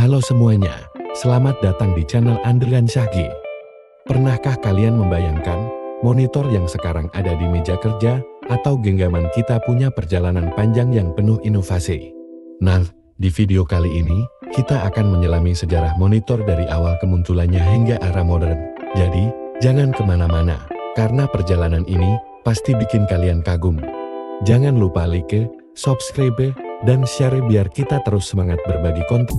Halo semuanya, selamat datang di channel Andrian Syahgi. Pernahkah kalian membayangkan, monitor yang sekarang ada di meja kerja, atau genggaman kita punya perjalanan panjang yang penuh inovasi? Nah, di video kali ini, kita akan menyelami sejarah monitor dari awal kemunculannya hingga era modern. Jadi, jangan kemana-mana, karena perjalanan ini pasti bikin kalian kagum. Jangan lupa like, subscribe, dan share biar kita terus semangat berbagi konten.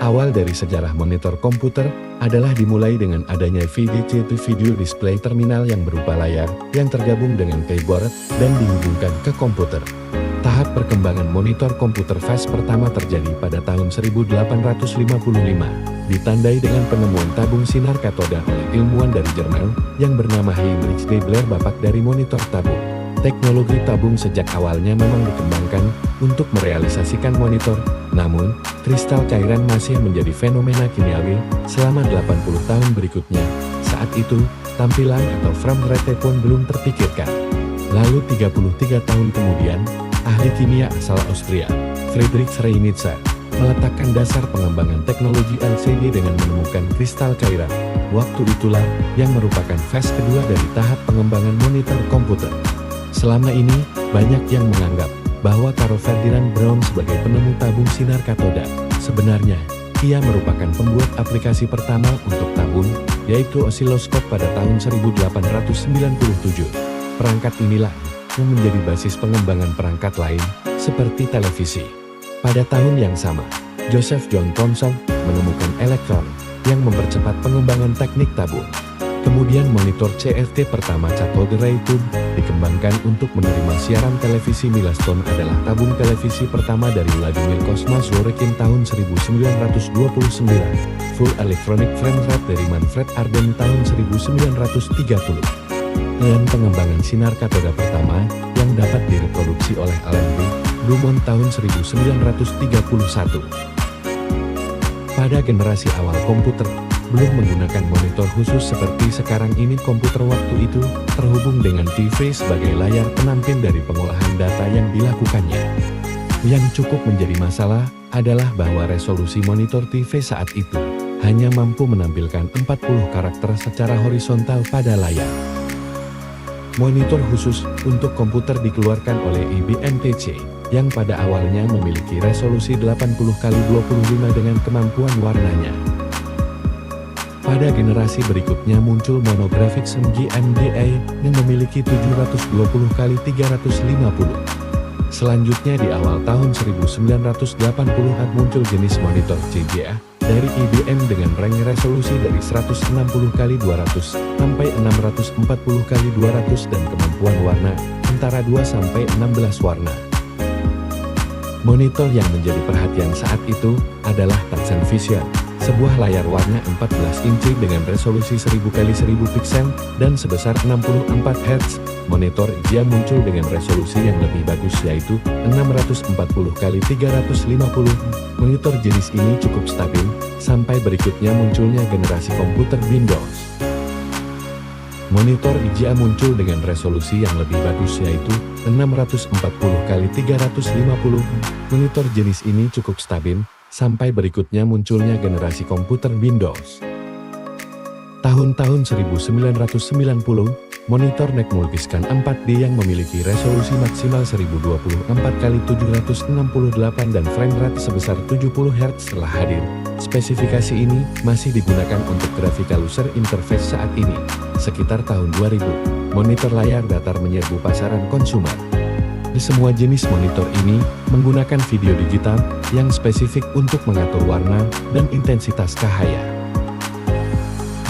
Awal dari sejarah monitor komputer adalah dimulai dengan adanya VDC Video Display Terminal yang berupa layar yang tergabung dengan keyboard dan dihubungkan ke komputer. Tahap perkembangan monitor komputer flash pertama terjadi pada tahun 1855, ditandai dengan penemuan tabung sinar katoda oleh ilmuwan dari Jerman yang bernama Heinrich Stabler, bapak dari monitor tabung. Teknologi tabung sejak awalnya memang dikembangkan untuk merealisasikan monitor, namun kristal cairan masih menjadi fenomena kimiawi selama 80 tahun berikutnya. Saat itu, tampilan atau frame rate pun belum terpikirkan. Lalu 33 tahun kemudian, ahli kimia asal Austria, Friedrich Schreiber, meletakkan dasar pengembangan teknologi LCD dengan menemukan kristal cairan. Waktu itulah yang merupakan fase kedua dari tahap pengembangan monitor komputer. Selama ini, banyak yang menganggap bahwa Carl Ferdinand Braun sebagai penemu tabung sinar katoda. Sebenarnya, ia merupakan pembuat aplikasi pertama untuk tabung, yaitu osiloskop pada tahun 1897. Perangkat inilah yang menjadi basis pengembangan perangkat lain, seperti televisi. Pada tahun yang sama, Joseph John Thomson menemukan elektron yang mempercepat pengembangan teknik tabung. Kemudian monitor CRT pertama cathode ray tube dikembangkan untuk menerima siaran televisi. Milestone adalah tabung televisi pertama dari Vladimir Kosma Zworykin tahun 1929. Full electronic frame rate dari Manfred Arden tahun 1930. Dan pengembangan sinar katoda pertama yang dapat direproduksi oleh Allen B. Drummond tahun 1931. Pada generasi awal komputer, belum menggunakan monitor khusus seperti sekarang ini. Komputer waktu itu terhubung dengan TV sebagai layar penampil dari pengolahan data yang dilakukannya. Yang cukup menjadi masalah adalah bahwa resolusi monitor TV saat itu hanya mampu menampilkan 40 karakter secara horizontal pada layar. Monitor khusus untuk komputer dikeluarkan oleh IBM PC, yang pada awalnya memiliki resolusi 80x25 dengan kemampuan warnanya. Pada generasi berikutnya muncul monographics MGMDA yang memiliki 720x350. Selanjutnya di awal tahun 1980-an muncul jenis monitor CGA dari IBM dengan range resolusi dari 160x200 sampai 640x200 dan kemampuan warna antara 2-16 warna. Monitor yang menjadi perhatian saat itu adalah Touch Vision, sebuah layar warna 14 inci dengan resolusi 1000x1000 piksel dan sebesar 64 Hz. Monitor IGA muncul dengan resolusi yang lebih bagus, yaitu 640x350. Monitor jenis ini cukup stabil, sampai berikutnya munculnya generasi komputer Windows. Monitor IGA muncul dengan resolusi yang lebih bagus, yaitu 640x350. Monitor jenis ini cukup stabil, sampai berikutnya munculnya generasi komputer Windows. Tahun-tahun 1990, monitor NEC Multiscan 4D yang memiliki resolusi maksimal 1024x768 dan frame rate sebesar 70 Hz telah hadir. Spesifikasi ini masih digunakan untuk graphical user interface saat ini. Sekitar tahun 2000, monitor layar datar menyerbu pasaran konsumer. Di semua jenis monitor ini menggunakan video digital yang spesifik untuk mengatur warna dan intensitas cahaya.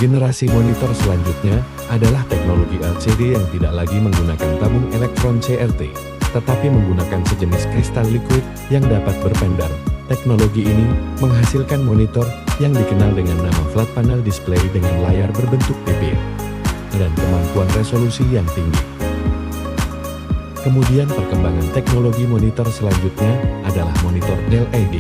Generasi monitor selanjutnya adalah teknologi LCD yang tidak lagi menggunakan tabung elektron CRT, tetapi menggunakan sejenis kristal liquid yang dapat berpendar. Teknologi ini menghasilkan monitor yang dikenal dengan nama flat panel display dengan layar berbentuk pipih dan kemampuan resolusi yang tinggi. Kemudian perkembangan teknologi monitor selanjutnya adalah monitor LED.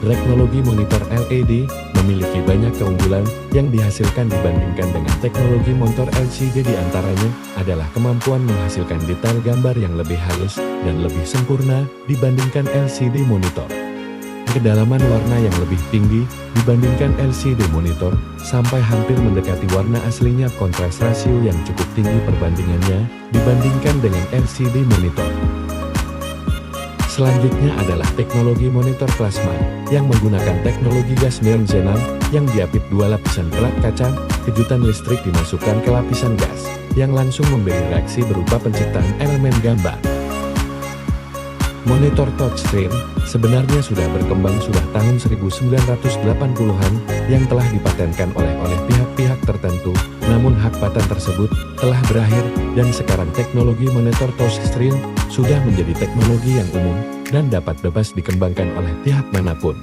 Teknologi monitor LED memiliki banyak keunggulan yang dihasilkan dibandingkan dengan teknologi monitor LCD diantaranya adalah kemampuan menghasilkan detail gambar yang lebih halus dan lebih sempurna dibandingkan LCD monitor. Kedalaman warna yang lebih tinggi dibandingkan LCD monitor, sampai hampir mendekati warna aslinya. Kontras rasio yang cukup tinggi perbandingannya dibandingkan dengan LCD monitor. Selanjutnya adalah teknologi monitor plasma, yang menggunakan teknologi gas neon xenon, yang diapit dua lapisan pelat kaca. Kejutan listrik dimasukkan ke lapisan gas, yang langsung memberi reaksi berupa penciptaan elemen gambar. Monitor touchscreen sebenarnya sudah berkembang sudah tahun 1980-an, yang telah dipatenkan oleh pihak-pihak tertentu, namun hak paten tersebut telah berakhir, dan sekarang teknologi monitor touchscreen sudah menjadi teknologi yang umum, dan dapat bebas dikembangkan oleh pihak manapun.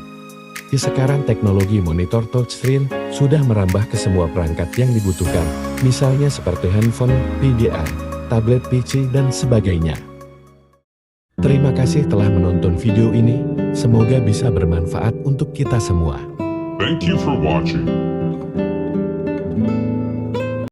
Di sekarang teknologi monitor touchscreen sudah merambah ke semua perangkat yang dibutuhkan, misalnya seperti handphone, PDA, tablet PC, dan sebagainya. Terima kasih telah menonton video ini, semoga bisa bermanfaat untuk kita semua. Thank you for watching.